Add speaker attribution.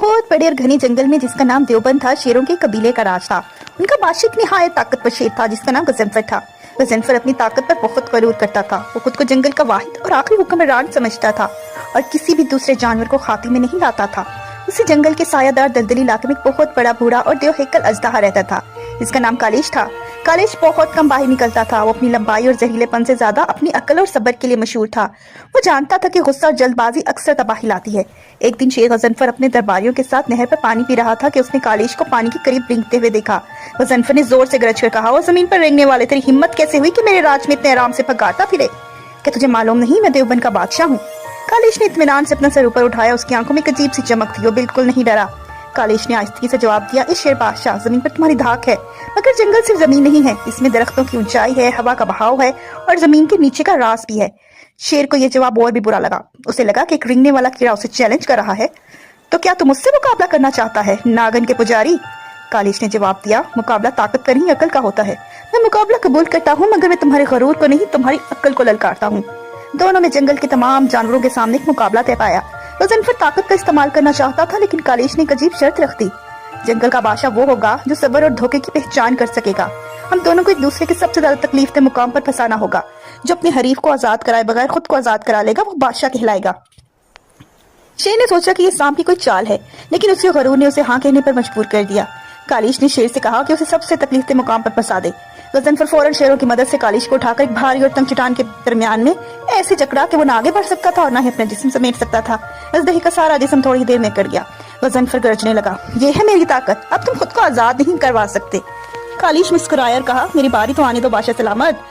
Speaker 1: बहुत बड़े और घने जंगल में जिसका नाम देवबंद था, शेरों के कबीले का राज था। उनका बादशाह एक निहायत ताकतवर शेर था जिसका नाम गजनफर था। गजनफर अपनी ताकत पर बहुत गरूर करता था। वो खुद को जंगल का वाहिद और आखिरी हुक्मरान समझता था और किसी भी दूसरे जानवर को खाते में नहीं लाता था। उसी जंगल के सायादार दलदली इलाके में एक बहुत बड़ा बूढ़ा और देवहेकल अजदहा रहता था जिसका नाम कालिश था। कालिश बहुत कम बाहर निकलता था। वो अपनी लंबाई और जहरीलेपन से ज्यादा अपनी अक्ल और सब्र के लिए मशहूर था। वो जानता था कि गुस्सा और जल्दबाजी अक्सर तबाही लाती है। एक दिन शेर गजनफर अपने दरबारियों के साथ नहर पर पानी पी रहा था कि उसने कालिश को पानी के करीब रेंगते हुए देखा। गजनफर ने जोर से गरज कर कहा, वो जमीन पर रेंगने वाले, तेरी हिम्मत कैसे हुई कि मेरे राज में इतने आराम से भगाता फिरे? क्या तुझे मालूम नहीं मैं देवबंद का बादशाह हूँ? कालिश ने इत्मीनान से अपना सर ऊपर उठाया। उसकी आंखों में एक अजीब सी चमक थी। वो बिल्कुल नहीं डरा। कालिश ने आहिस्ती से जवाब दिया, इस शेर बादशाह, जमीन पर तुम्हारी धाक है, मगर जंगल सिर्फ जमीन नहीं है, इसमें दरख्तों की ऊंचाई है, हवा का बहाव है और जमीन के नीचे का राज भी है। शेर को यह जवाब और भी बुरा लगा। उसे लगा कि एक रेंगने वाला कीड़ा उसे चैलेंज कर रहा है। तो क्या तुम मुझसे मुकाबला करना चाहता है, नागन के पुजारी? कालिश ने जवाब दिया, मुकाबला ताकत का नहीं अकल का होता है। मैं मुकाबला कबूल करता हूँ, मगर मैं तुम्हारे गरूर को नहीं, तुम्हारी अक्ल को ललकारता हूँ। दोनों ने जंगल के तमाम जानवरों के सामने एक मुकाबला तय पाया। गजनफर ताकत का इस्तेमाल करना चाहता था, लेकिन कालिश ने एक अजीब शर्त रख दी। जंगल का बादशाह वो होगा जो सब्र और धोखे की पहचान कर सकेगा। हम दोनों को एक दूसरे के सबसे ज्यादा तकलीफ के मुकाम पर फंसाना होगा। जो अपने हरीफ को आजाद कराए बगैर खुद को आजाद करा लेगा वो बादशाह कहलाएगा। शेर ने सोचा कि ये सांप की कोई चाल है, लेकिन उसके गरूर ने उसे हाँ कहने पर मजबूर कर दिया। कालिश ने शेर से कहा कि उसे सबसे तकलीफ के मुकाम पर फंसा दे। गजनफर फौरन शेरों की मदद से कालिश को उठाकर एक भारी और तंग चट्टान के दरमियान में ऐसे जकड़ा कि वो ना आगे बढ़ सकता था और ना ही अपना जिस्म समेट सकता था। अजदही का सारा जिस्म थोड़ी देर में कट गया। गजनफर गरजने लगा, ये है मेरी ताकत, अब तुम खुद को आजाद नहीं करवा सकते। कालिश मुस्कुराया और कहा, मेरी बारी तो आने दो बादशाह सलामत।